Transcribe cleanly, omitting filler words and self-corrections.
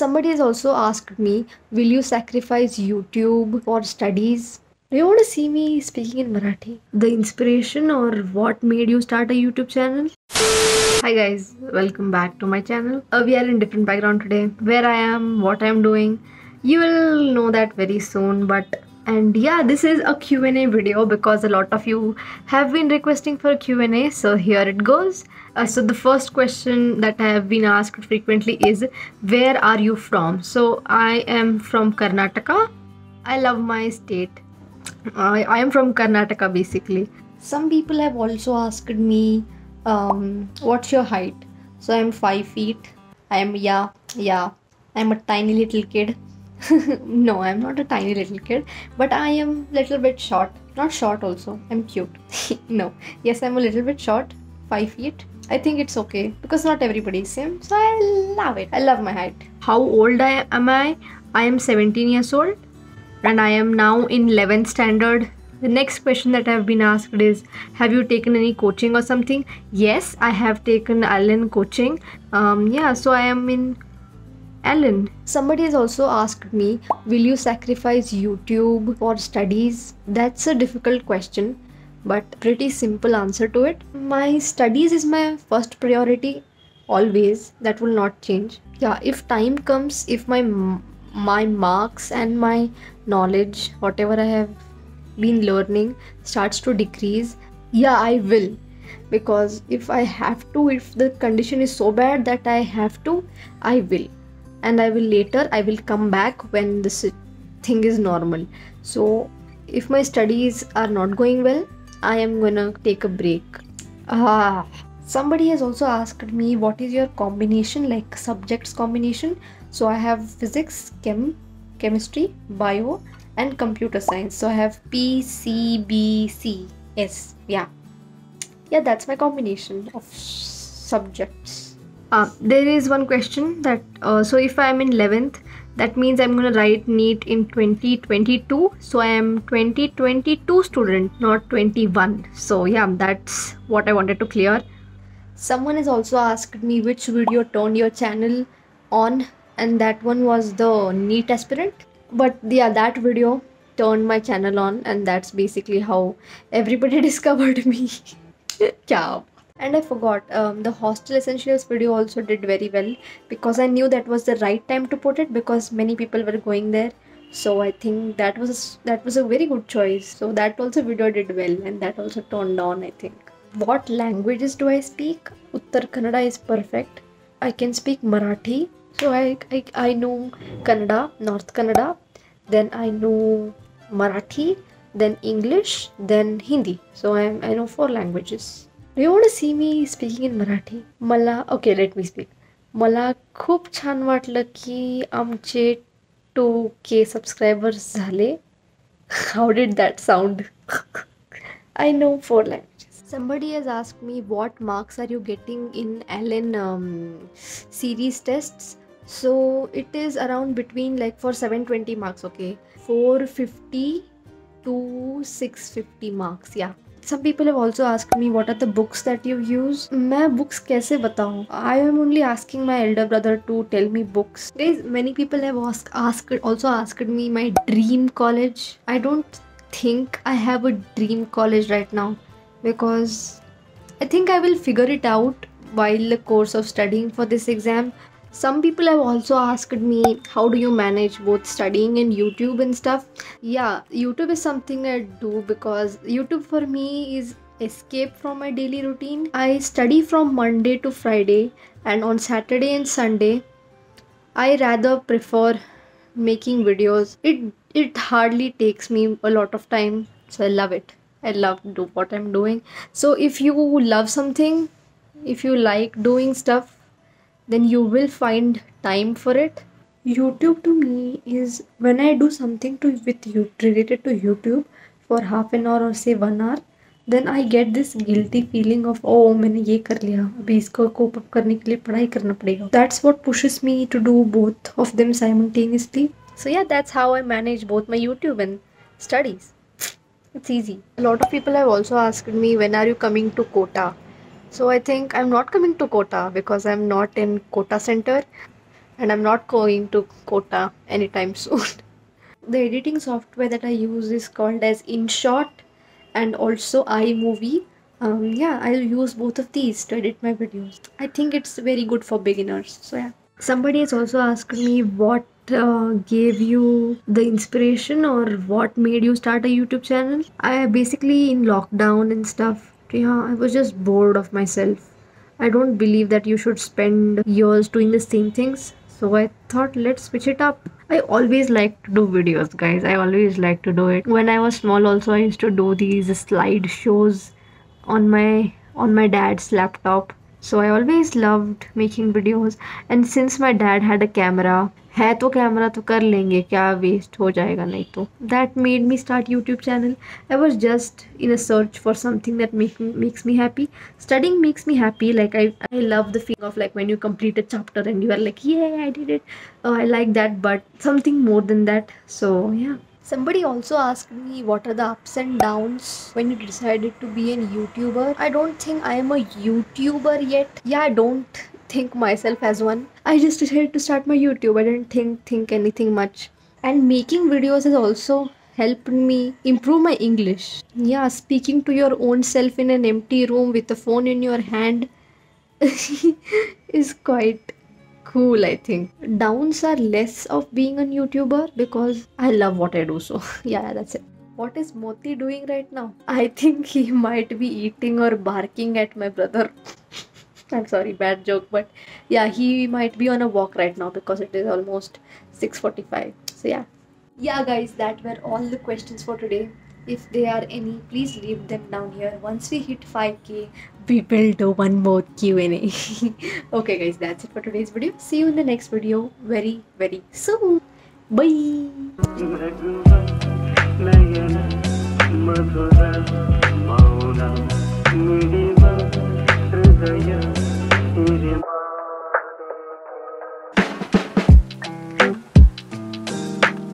Somebody has also asked me, will you sacrifice YouTube for studies? Do you want to see me speaking in Marathi? The inspiration or what made you start a YouTube channel? Hi guys, welcome back to my channel. We are in different background today. Where I am, what I am doing, you will know that very soon. And yeah, this is a Q&A video because a lot of you have been requesting for a Q&A. So here it goes. So the first question that I have been asked frequently is, where are you from? So I am from Karnataka. I love my state. I am from Karnataka basically. Some people have also asked me, what's your height? So I'm 5 feet. I'm I'm a tiny little kid. No, I'm not a tiny little kid, but I am little bit short. Not short also. I'm cute. No. Yes, I'm a little bit short. 5 feet. I think it's okay because not everybody is same. So I love it. I love my height. How old am I? I am 17 years old and I am now in 11th standard. The next question that I have been asked is, have you taken any coaching or something? Yes, I have taken Allen coaching. So I am in Allen. Somebody has also asked me, will you sacrifice YouTube for studies? That's a difficult question, but pretty simple answer to it. My studies is my first priority, always. That will not change. Yeah, if time comes, if my marks and my knowledge, whatever I have been learning, starts to decrease, yeah, I will. Because if I have to, if the condition is so bad that I have to, I will. And I will come back when this thing is normal. So if my studies are not going well, I am gonna take a break. Somebody has also asked me, what is your combination, like subjects combination? So I have physics, chemistry, bio and computer science. So I have PCBCS. Yeah, that's my combination of subjects. There is one question that so if I am in 11th, that means I'm going to write NEET in 2022. So I am 2022 student, not 21. So yeah, that's what I wanted to clear. Someone has also asked me which video turned your channel on, and that one was the NEET aspirant. But yeah, that video turned my channel on, and that's basically how everybody discovered me. Yeah. And I forgot, the hostel essentials video also did very well because I knew that was the right time to put it because many people were going there. So I think that was a very good choice. So that also video did well and that also turned on, I think. What languages do I speak? Uttar Kannada is perfect. I can speak Marathi. So I know Kannada, North Kannada. Then I know Marathi, then English, then Hindi. So I know 4 languages. Do you want to see me speaking in Marathi? Okay, let me speak. मला खूप छान वाटलं की आमचे 2K subscribers झाले. How did that sound? I know 4 languages. Somebody has asked me, what marks are you getting in Allen series tests? So it is around between, like, for 720 marks, okay, 450 to 650 marks. Yeah. Some people have also asked me, what are the books that you use? मैं books कैसे बताऊँ? I am only asking my elder brother to tell me books. Guys, many people have also asked me my dream college. I don't think I have a dream college right now because I think I will figure it out while the course of studying for this exam. Some people have also asked me, how do you manage both studying and YouTube and stuff? Yeah, YouTube is something I do because YouTube for me is escape from my daily routine. I study from Monday to Friday, and on Saturday and Sunday, I rather prefer making videos. It hardly takes me a lot of time, so I love it. I love do what I'm doing. So if you love something, if you like doing stuff, then you will find time for it. YouTube to me is when I do something with you related to YouTube for half an hour or say 1 hour, then I get this guilty feeling of, oh, मैंने ये कर लिया, अभी इसको cope up करने के लिए पढ़ाई करना पड़ेगा. That's what pushes me to do both of them simultaneously. So yeah, that's how I manage both my YouTube and studies. It's easy. A lot of people have also asked me, when are you coming to Kota? So I think I'm not coming to Kota because I'm not in Kota Center. and I'm not going to Kota anytime soon. The editing software that I use is called as InShot and also iMovie. Yeah, I'll use both of these to edit my videos. I think it's very good for beginners. So yeah. Somebody has also asked me what gave you the inspiration or what made you start a YouTube channel. I basically in lockdown and stuff. Yeah, I was just bored of myself. I don't believe that you should spend years doing the same things. So I thought let's switch it up. I always like to do videos, guys. I always like to do it. When I was small also I used to do these slide shows on my dad's laptop. So I always loved making videos. And since my dad had a camera, है तो camera तो कर लेंगे क्या waste हो जाएगा नहीं तो that made me start YouTube channel. I was just in a search for something that makes me happy. Studying makes me happy. Like I love the feeling of like when you complete a chapter and you are like yeah I did it. I like that, but something more than that. So yeah. Somebody also asked me what are the ups and downs when you decided to be a YouTuber. I don't think I am a YouTuber yet. Yeah, I don't think myself as one. I just decided to start my YouTube. I didn't think anything much. And making videos has also helped me improve my English. Yeah, speaking to your own self in an empty room with a phone in your hand is quite cool. I think downs are less of being a YouTuber because I love what I do. So yeah, that's it. What is Moti doing right now? I think he might be eating or barking at my brother. I'm sorry, bad joke, but yeah, he might be on a walk right now because it is almost 6:45. So yeah. Yeah, guys, that were all the questions for today. If there are any, please leave them down here. Once we hit 5k, we will do one more Q&A. Okay, guys, that's it for today's video. See you in the next video very, very soon. Bye.